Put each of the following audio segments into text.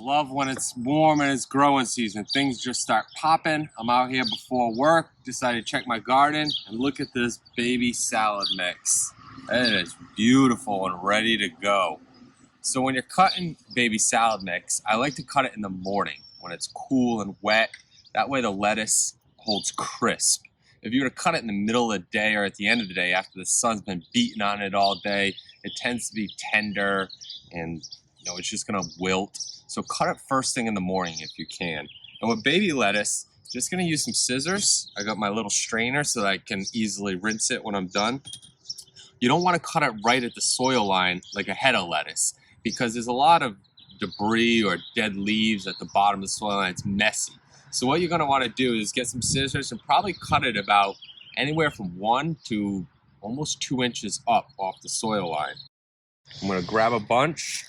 love when it's warm and it's growing season. Things just start popping. I'm out here before work, decided to check my garden, and look at this baby salad mix. It is beautiful and ready to go. So when you're cutting baby salad mix, I like to cut it in the morning when it's cool and wet. That way the lettuce holds crisp. If you were to cut it in the middle of the day or at the end of the day after the sun's been beating on it all day, it tends to be tender and it's just gonna wilt. So cut it first thing in the morning if you can. And with baby lettuce, just gonna use some scissors. I got my little strainer so that I can easily rinse it when I'm done. You don't wanna cut it right at the soil line like a head of lettuce because there's a lot of debris or dead leaves at the bottom of the soil and it's messy. So what you're gonna wanna do is get some scissors and probably cut it about anywhere from 1 to almost 2 inches up off the soil line. I'm gonna grab a bunch.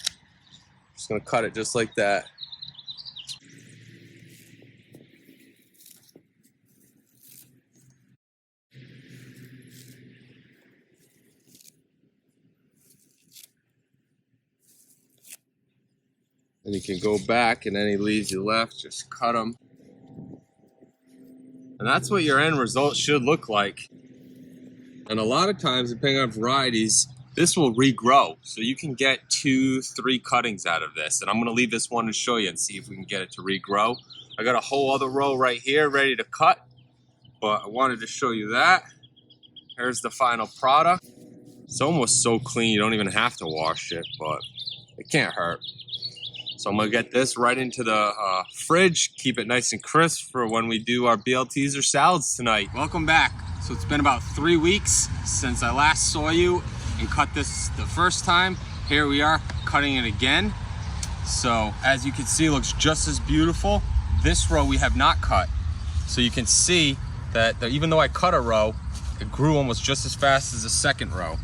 Just gonna cut it just like that. And you can go back and any leaves you left, just cut them. And that's what your end result should look like. And a lot of times, depending on varieties, this will regrow. So you can get 2-3 cuttings out of this. And I'm gonna leave this one to show you and see if we can get it to regrow. I got a whole other row right here ready to cut, but I wanted to show you that. Here's the final product. It's almost so clean you don't even have to wash it, but it can't hurt. So I'm gonna get this right into the fridge, keep it nice and crisp for when we do our BLTs or salads tonight. Welcome back. So it's been about 3 weeks since I last saw you and cut this the first time. Here we are cutting it again. So as you can see, it looks just as beautiful. This row we have not cut. So you can see that even though I cut a row, it grew almost just as fast as the second row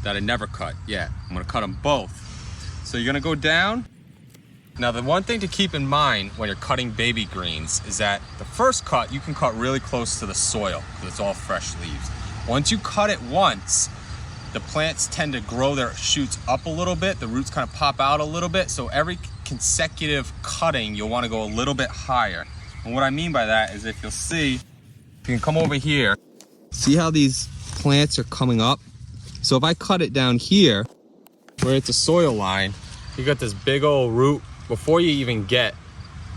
that I never cut yet. I'm gonna cut them both. So you're gonna go down. Now the one thing to keep in mind when you're cutting baby greens is that the first cut you can cut really close to the soil because it's all fresh leaves. Once you cut it once, the plants tend to grow their shoots up a little bit. The roots kind of pop out a little bit. So every consecutive cutting, you'll want to go a little bit higher. And what I mean by that is if you'll see, if you can come over here, see how these plants are coming up? So if I cut it down here, where it's a soil line, you got this big old root before you even get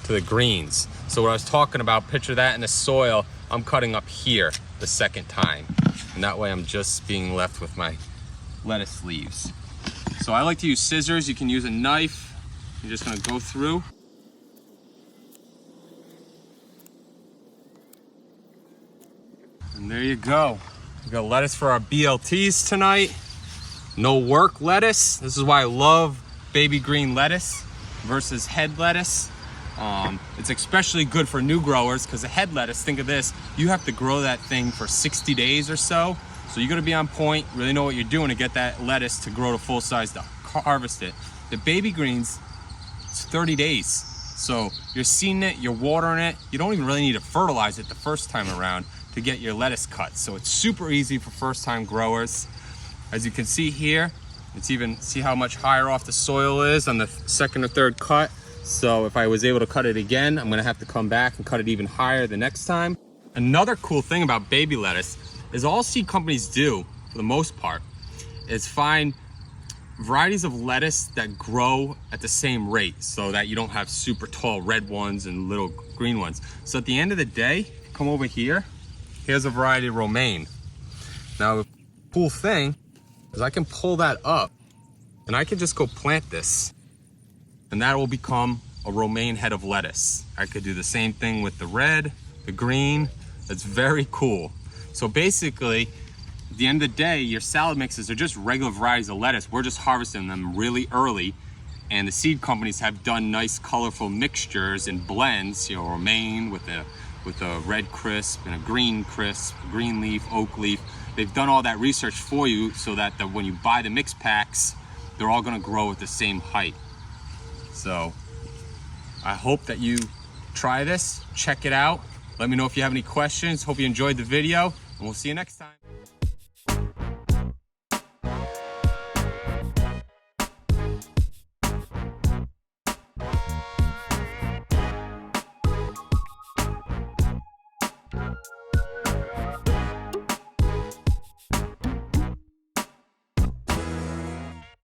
to the greens. So what I was talking about, picture that in the soil, I'm cutting up here the second time. And that way I'm just being left with my lettuce leaves. So I like to use scissors. You can use a knife. You're just gonna go through. And there you go. We got lettuce for our BLTs tonight. No work lettuce. This is why I love baby green lettuce versus head lettuce. It's especially good for new growers because the head lettuce, think of this, you have to grow that thing for 60 days or so. So you gotta be on point, really know what you're doing to get that lettuce to grow to full size to harvest it. The baby greens, it's 30 days. So you're seeding it, you're watering it. You don't even really need to fertilize it the first time around to get your lettuce cut. So it's super easy for first time growers. As you can see here, it's even, see how much higher off the soil is on the second or third cut. So if I was able to cut it again, I'm gonna have to come back and cut it even higher the next time. Another cool thing about baby lettuce is all seed companies do, for the most part, is find varieties of lettuce that grow at the same rate so that you don't have super tall red ones and little green ones. So at the end of the day, come over here, here's a variety of romaine. Now the cool thing is I can pull that up and I can just go plant this and that will become a romaine head of lettuce. I could do the same thing with the red, the green. It's very cool. So basically, at the end of the day, your salad mixes are just regular varieties of lettuce. We're just harvesting them really early. And the seed companies have done nice colorful mixtures and blends, romaine with a red crisp and a green crisp, green leaf, oak leaf. They've done all that research for you so that when you buy the mix packs, they're all gonna grow at the same height. So I hope that you try this, check it out. Let me know if you have any questions. Hope you enjoyed the video and we'll see you next time.